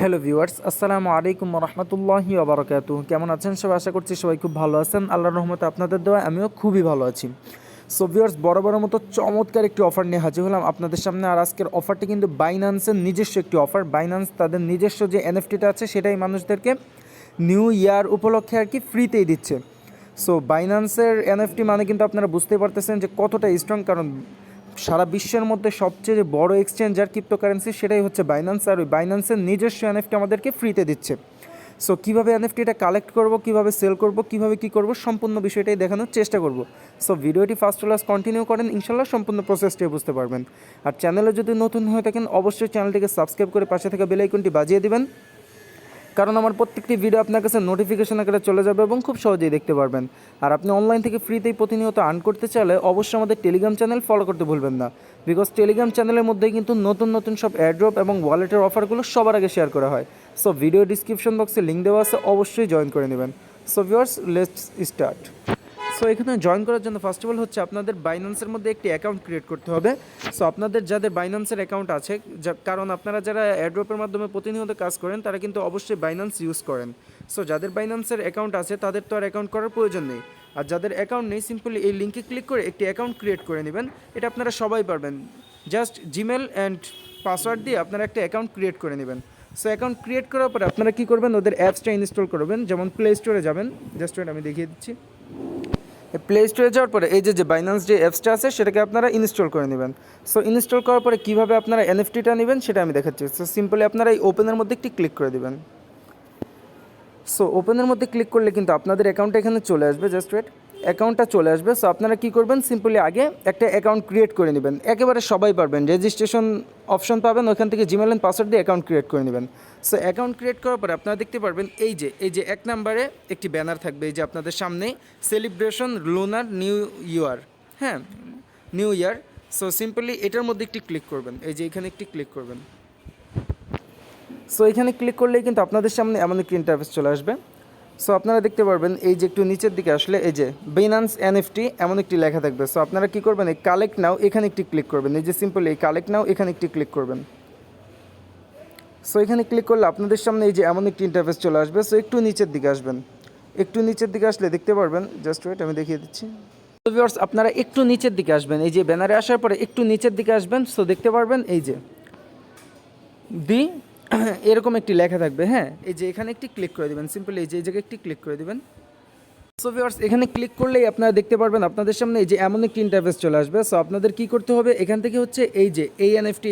Hello viewers, আসসালামু আলাইকুম রহমতুল্লাহি ওবরাকাতুহু। কেমন আছেন সবাই? আশা করছি সবাই খুব ভালো আছেন। আল্লাহর রহমতে আপনাদের দোয়ায় আমিও খুবই ভালো আছি। সো ভিউয়ার্স, বরাবরের মতো চমৎকার একটি অফার নিয়ে হাজির হলাম আপনাদের সামনে। আর আজকের অফারটি কিন্তু বাইন্যান্সের নিজস্ব একটি অফার। বাইন্যান্স তাদের নিজস্ব যে এনএফটিটা আছে সেটাই মানুষদেরকে নিউ ইয়ার উপলক্ষে আর কি ফ্রিতেই দিচ্ছে। সো বাইন্যান্সের এনএফটি মানে কিন্তু আপনারা বুঝতেই পারতেছেন যে কতটা স্ট্রং, কারণ সারা বিশ্বের মধ্যে সবচেয়ে বড় এক্সচেঞ্জ আর ক্রিপ্টোকারেন্সি সেটাই হচ্ছে বাইন্যান্স। আর ওই বাইন্যান্সের নিজস্ব এনএফটি আমাদেরকে ফ্রিতে দিচ্ছে। সো কীভাবে এনএফটিটা কালেক্ট করব, কীভাবে সেল করব, কীভাবে কী করব, সম্পূর্ণ বিষয়টাই দেখানোর চেষ্টা করব। সো ভিডিওটি ফার্স্ট ক্লাস কন্টিনিউ করেন, ইনশাল্লাহ সম্পূর্ণ প্রসেসটাই বুঝতে পারবেন। আর চ্যানেলে যদি নতুন হয়ে থাকেন অবশ্যই চ্যানেলটিকে সাবস্ক্রাইব করে পাশে থাকা বেল আইকনটি বাজিয়ে দিবেন, কারণ আমার প্রত্যেকটি ভিডিও আপনার কাছে নোটিফিকেশন আকারে চলে যাবে এবং খুব সহজেই দেখতে পারবেন। আর আপনি অনলাইন থেকে ফ্রিতেই প্রতিনিয়ত আর্ন করতে চাইলে অবশ্যই আমাদের টেলিগ্রাম চ্যানেল ফলো করতে ভুলবেন না, বিকজ টেলিগ্রাম চ্যানেলের মধ্যেই কিন্তু নতুন নতুন সব এয়ারড্রপ এবং ওয়ালেটের অফারগুলো সবার আগে শেয়ার করা হয়। সো ভিডিও ডিসক্রিপশন বক্সে লিঙ্ক দেওয়া আছে, অবশ্যই জয়েন করে নেবেন। So viewers, let's start. So এখানে জয়েন করার জন্য ফার্স্ট অফ অল হচ্ছে আপনাদের বাইন্যান্সের মধ্যে একটি অ্যাকাউন্ট ক্রিয়েট করতে হবে। সো আপনাদের যাদের বাইন্যান্সের অ্যাকাউন্ট আছে, কারণ আপনারা যারা এয়ারড্রপের মাধ্যমে প্রতিনিয়ত কাজ করেন তারা কিন্তু অবশ্যই বাইন্যান্স ইউজ করেন। সো যাদের বাইন্যান্সের অ্যাকাউন্ট আছে তাদের তো আর অ্যাকাউন্ট করার প্রয়োজন নেই। আর যাদের অ্যাকাউন্ট নেই, সিম্পলি এই লিঙ্কে ক্লিক করে একটি অ্যাকাউন্ট ক্রিয়েট করে নেবেন। এটা আপনারা সবাই পারবেন, জাস্ট জিমেল অ্যান্ড পাসওয়ার্ড দিয়ে আপনারা একটা অ্যাকাউন্ট ক্রিয়েট করে নেবেন। সো অ্যাকাউন্ট ক্রিয়েট করার পরে আপনারা কী করবেন, ওদের অ্যাপসটা ইনস্টল করবেন। যেমন প্লে স্টোরে যাবেন, জাস্ট ওয়েট আমি দেখিয়ে দিচ্ছি। প্লে স্টোরে যাওয়ার পরে এই যে বাইন্যান্স যে অ্যাপসটা আছে সেটাকে আপনারা ইনস্টল করে নেবেন। সো ইনস্টল করার পরে কীভাবে আপনারা এনএফটিটা নেবেন সেটা আমি দেখাচ্ছি। সো সিম্পলি আপনারা এই ওপেনের মধ্যে একটি ক্লিক করে দেবেন। সো ওপেনের মধ্যে ক্লিক করলে কিন্তু আপনাদের অ্যাকাউন্টটা এখানে চলে আসবে, জাস্ট ওয়েট, অ্যাকাউন্টটা চলে আসবে। সো আপনারা কী করবেন, সিম্পলি আগে একটা অ্যাকাউন্ট ক্রিয়েট করে নেবেন। একেবারে সবাই পারবেন, রেজিস্ট্রেশন অপশন পাবেন, ওখান থেকে জিমেল অ্যান্ড পাসওয়ার্ড দিয়ে অ্যাকাউন্ট ক্রিয়েট করে নেবেন। সো অ্যাকাউন্ট ক্রিয়েট করার পরে আপনারা দেখতে পারবেন এই যে এক নম্বরে একটি ব্যানার থাকবে, এই যে আপনাদের সামনে সেলিব্রেশন লুনার নিউ ইয়ার, হ্যাঁ, নিউ ইয়ার। সো সিম্পলি এটার মধ্যে একটি ক্লিক করবেন, এই যে এখানে একটি ক্লিক করবেন। সো এখানে ক্লিক করলেই কিন্তু আপনাদের সামনে এমন একটি ইন্টারফেস চলে আসবে। সো আপনারা দেখতে পারবেন এই যে একটু নিচের দিকে আসলে এই যে বাইন্যান্স এনএফটি এমন একটি লেখা থাকবে। সো আপনারা কী করবেন, এই কালেক্ট নাও এখানে একটি ক্লিক করবেন। এই যে সিম্পল এই কালেক্ট নাও এখানে একটি ক্লিক করবেন। সো এখানে ক্লিক করলে আপনাদের সামনে এই যে এমন একটি ইন্টারফেস চলে আসবে। সো একটু নিচের দিকে আসবেন, একটু নিচের দিকে আসলে দেখতে পারবেন, জাস্ট ওয়েট আমি দেখিয়ে দিচ্ছি। তো ভিউয়ার্স, আপনারা একটু নিচের দিকে আসবেন, এই যে ব্যানারে আসার পরে একটু নিচের দিকে আসবেন। সো দেখতে পারবেন এই যে দি এরকম একটি লেখা থাকবে, হ্যাঁ, এই যে এখানে একটি ক্লিক করে দেবেন। সিম্পল এই জায়গায় একটি ক্লিক করে দেবেন। সো ভিউয়ার্স, এখানে ক্লিক করলেই আপনারা দেখতে পারবেন আপনাদের সামনে এই যে এমন একটি ইন্টারফেস চলে আসবে। সো আপনাদের কী করতে হবে, এখান থেকে হচ্ছে এই যে এই এনএফটি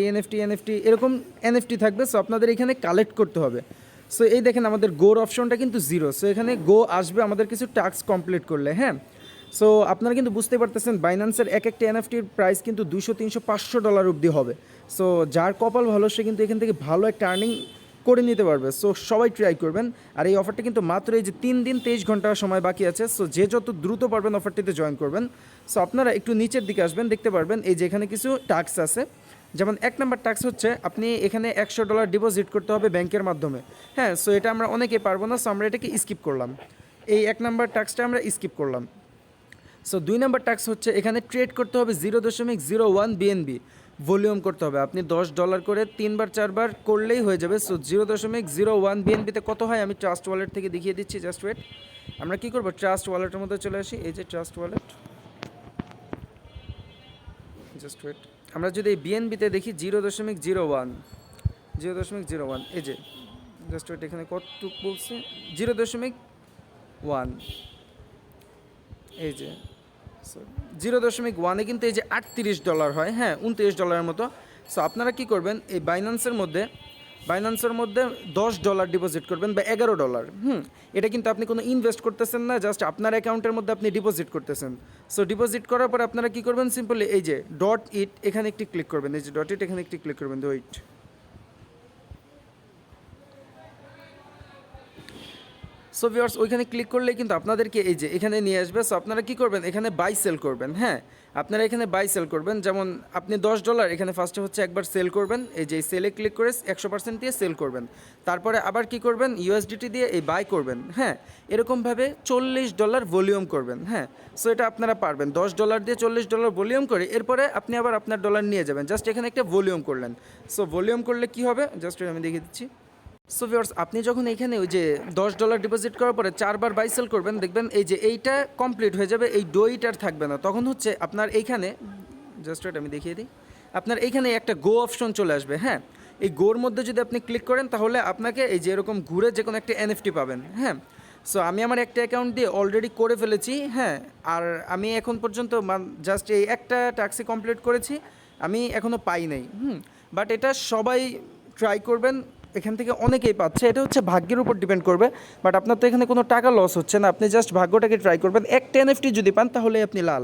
এরকম এনএফটি থাকবে। সো আপনাদের এখানে কালেক্ট করতে হবে। সো এই দেখেন আমাদের গোর অপশনটা কিন্তু 0। সো এখানে গো আসবে আমাদের কিছু টাস্ক কমপ্লিট করলে, হ্যাঁ। সো আপনারা কিন্তু বুঝতে পারতেছেন বাইন্যান্সের এক একটা এনএফটির প্রাইস কিন্তু $200, $300, $500 অবধি হবে। সো যার কপাল ভালো সে কিন্তু এখান থেকে ভালো একটা আর্নিং করে নিতে পারবে। সো সবাই ট্রাই করবেন। আর এই অফারটা কিন্তু মাত্র এই যে 3 দিন 23 ঘন্টা সময় বাকি আছে। সো যে যত দ্রুত পারবেন অফারটিতে জয়েন করবেন। সো আপনারা একটু নিচের দিকে আসবেন, দেখতে পারবেন এই যে এখানে কিছু টাস্ক আছে। যেমন 1 নাম্বার টাস্ক হচ্ছে আপনি এখানে $100 ডিপোজিট করতে হবে ব্যাংকের মাধ্যমে, হ্যাঁ। সো এটা আমরা অনেকেই পারবো না, সো আমরা এটাকে স্কিপ করলাম। এই 1 নাম্বার টাস্কটা আমরা স্কিপ করলাম। সো 2 নাম্বার টাস্ক হচ্ছে এখানে ট্রেড করতে হবে 0.01 বিএনবি ভলিউম করতে হবে। আপনি $10 করে 3বার 4বার করলেই হয়ে যাবে। সো 0.01 বিএনবিতে কত হয় আমি ট্রাস্ট ওয়ালেট থেকে দেখিয়ে দিচ্ছি, জাস্ট ওয়েট। আমরা কী করবো, ট্রাস্ট ওয়ালেটের মধ্যে চলে আসি, এই যে ট্রাস্ট ওয়ালেট, জাস্ট ওয়েট। আমরা যদি এই বিএনবিতে দেখি 0.01 এই যে জাস্ট ওয়েট, এখানে কতটুক বলছে 0.1, এই যে 0.1-এ কিন্তু এই যে $38 হয়, হ্যাঁ, $29 মতো। সো আপনারা কী করবেন, এই বাইন্যান্সের মধ্যে $10 ডিপোজিট করবেন বা $11। এটা কিন্তু আপনি কোনো ইনভেস্ট করতেছেন না, জাস্ট আপনার অ্যাকাউন্টের মধ্যে আপনি ডিপোজিট করতেছেন। সো ডিপোজিট করার পর আপনারা কী করবেন, সিম্পলি এই যে .it এখানে একটি ক্লিক করবেন, এই যে .it এখানে একটি ক্লিক করবেন, ওয়েট। সো ভিউয়ার্স, ওইখানে ক্লিক করলেই কিন্তু আপনাদেরকে এই যে এখানে নিয়ে আসবে। সো আপনারা কী করবেন, এখানে বাই সেল করবেন, হ্যাঁ, আপনারা এখানে বাই সেল করবেন। যেমন আপনি $10 এখানে ফার্স্টে হচ্ছে একবার সেল করবেন, এই যে সেলে ক্লিক করে 100% দিয়ে সেল করবেন। তারপরে আবার কি করবেন, ইউএসডিটি দিয়ে এই বাই করবেন, হ্যাঁ, এরকমভাবে $40 ভলিউম করবেন, হ্যাঁ। সো এটা আপনারা পারবেন, $10 দিয়ে $40 ভলিউম করে এরপরে আপনি আবার আপনার ডলার নিয়ে যাবেন। জাস্ট এখানে একটা ভলিউম করলেন। সো ভলিউম করলে কি হবে, জাস্ট আমি দেখিয়ে দিচ্ছি। সো ভিউয়ার্স, আপনি যখন এখানে ওই যে $10 ডিপোজিট করার পরে 4 বার বাই সেল করবেন, দেখবেন এই যে এইটা কমপ্লিট হয়ে যাবে, এই ডোইটার থাকবে না। তখন হচ্ছে আপনার এইখানে জাস্ট ওয়েট আমি দেখিয়ে দিই, আপনার এইখানে একটা গো অপশন চলে আসবে। হ্যাঁ, এই গোর মধ্যে যদি আপনি ক্লিক করেন তাহলে আপনাকে এই যে এরকম ঘুরে যে কোনো একটা এনএফটি পাবেন। হ্যাঁ, সো আমি আমার একটা অ্যাকাউন্ট দিয়ে অলরেডি করে ফেলেছি। হ্যাঁ, আর আমি এখন পর্যন্ত জাস্ট এই একটা টাস্কই কমপ্লিট করেছি, আমি এখনও পাই নাই। বাট এটা সবাই ট্রাই করবেন, এখান থেকে অনেকেই পাচ্ছে। এটা হচ্ছে ভাগ্যের উপর ডিপেন্ড করবে, বাট আপনার তো এখানে কোনো টাকা লস হচ্ছে না। আপনি জাস্ট ভাগ্যটাকে ট্রাই করবেন, একটা এনএফটি যদি পান তাহলে আপনি লাল,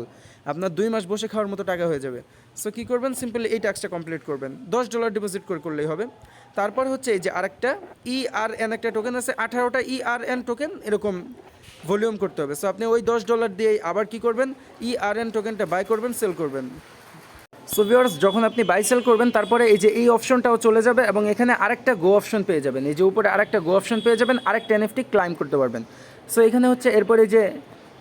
আপনার 2 মাস বসে খাওয়ার মতো টাকা হয়ে যাবে। সো কী করবেন, সিম্পলি এই টাস্কটা কমপ্লিট করবেন, $10 ডিপোজিট করলেই হবে। তারপর হচ্ছে এই যে আরেকটা ERN একটা টোকেন আছে, 18টা ERN টোকেন এরকম ভলিউম করতে হবে। সো আপনি ওই $10 দিয়ে আবার কী করবেন, ERN টোকেনটা বাই করবেন, সেল করবেন। সো ভিউয়ার্স, যখন আপনি বাই সেল করবেন তারপরে এই যে এই অপশনটাও চলে যাবে এবং এখানে আরেকটা গো অপশন পেয়ে যাবেন। এই যে উপরে আরেকটা গো অপশন পেয়ে যাবেন, আরেকটা এনএফটি ক্লাইম করতে পারবেন। সো এখানে হচ্ছে এরপরে যে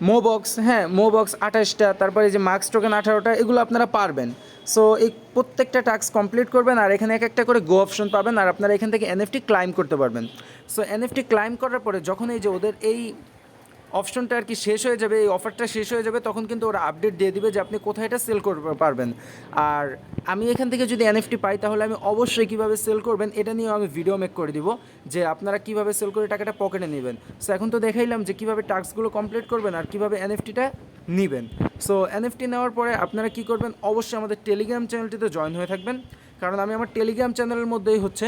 মোবক্স, হ্যাঁ মোবক্স 28টা, তারপরে যে মার্কস টোকেন 18টা, এগুলো আপনারা পারবেন। সো এই প্রত্যেকটা টাস্ক কমপ্লিট করবেন আর এখানে এক একটা করে গো অপশন পাবেন আর আপনারা এখান থেকে এনএফটি ক্লাইম করতে পারবেন। সো এনএফটি ক্লাইম করার পরে যখন এই যে ওদের এই অপশনটা আর কি শেষ হয়ে যাবে, এই অফারটা শেষ হয়ে যাবে, তখন কিন্তু ওরা আপডেট দিয়ে দিবে যে আপনি কোথায় এটা সেল করতে পারবেন। আর আমি এখান থেকে যদি এনএফটি পাই তাহলে আমি অবশ্যই কীভাবে সেল করবেন এটা নিয়েও আমি ভিডিও মেক করে দিব, যে আপনারা কীভাবে সেল করে টাকাটা পকেটে নেবেন। সো এখন তো দেখাইলাম যে কীভাবে টাস্কগুলো কমপ্লিট করবেন আর কীভাবে এনএফটিটা নেবেন। সো এনএফটি নেওয়ার পরে আপনারা কী করবেন, অবশ্যই আমাদের টেলিগ্রাম চ্যানেলটিতে জয়েন হয়ে থাকবেন, কারণ আমি আমার টেলিগ্রাম চ্যানেলের মধ্যেই হচ্ছে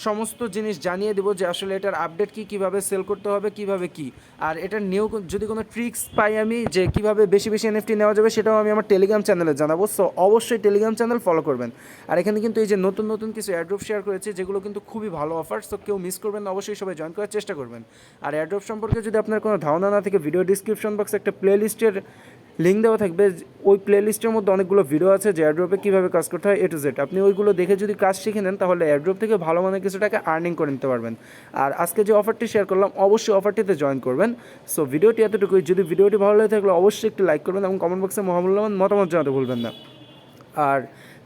সমস্ত জিনিস জানিয়ে দেবো যে আসলে এটার আপডেট কী, কীভাবে সেল করতে হবে, কীভাবে কী। আর এটার নিয়েও যদি কোনো ট্রিক্স পাই আমি যে কীভাবে বেশি বেশি এনএফটি নেওয়া যাবে, সেটাও আমি আমার টেলিগ্রাম চ্যানেলে জানাবো। সো অবশ্যই টেলিগ্রাম চ্যানেল ফলো করবেন। আর এখানে কিন্তু এই যে নতুন নতুন কিছু এয়ারড্রপ শেয়ার করেছে যেগুলো কিন্তু খুবই ভালো অফার। সো কেউ মিস করবেন না, অবশ্যই সবাই জয়েন করার চেষ্টা করবেন। আর এয়ারড্রপ সম্পর্কে যদি আপনার কোনো ধারণা না থাকে, ভিডিও ডিসক্রিপশন বক্সে একটা প্লেলিস্টের লিঙ্ক দেওয়া থাকবে, ওই প্লেলিস্টের মধ্যে অনেকগুলো ভিডিও আছে যে এয়ারড্রপে কীভাবে কাজ করতে হয় A to Z। আপনি ওইগুলো দেখে যদি কাজ শিখে নেন তাহলে এয়ারড্রপ থেকে ভালো মানের কিছু টাকা আর্নিং করে নিতে পারবেন। আর আজকে যে অফারটি শেয়ার করলাম অবশ্যই অফারটিতে জয়েন করবেন। সো ভিডিওটি এতটুকুই। যদি ভিডিওটি ভালো লাগে থাকলে অবশ্যই একটি লাইক করবেন এবং কমেন্ট বক্সে মহামূল্যবান মতামত জানাতে ভুলবেন না। আর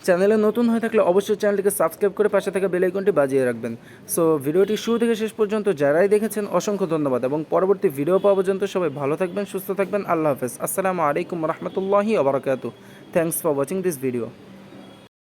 চ্যানেলে নতুন হয়ে থাকলে অবশ্যই চ্যানেলটিকে সাবস্ক্রাইব করে পাশে থাকা বেল আইকনটি বাজিয়ে রাখবেন। সো ভিডিওটি শুরু থেকে শেষ পর্যন্ত যারাই দেখেছেন অসংখ্য ধন্যবাদ এবং পরবর্তী ভিডিও পাওয়া পর্যন্ত সবাই ভালো থাকবেন, সুস্থ থাকবেন। আল্লাহ হাফেজ। আসসালামু আলাইকুম রহমতুল্লাহি ওয়া বারাকাতুহু। Thanks for watching this video.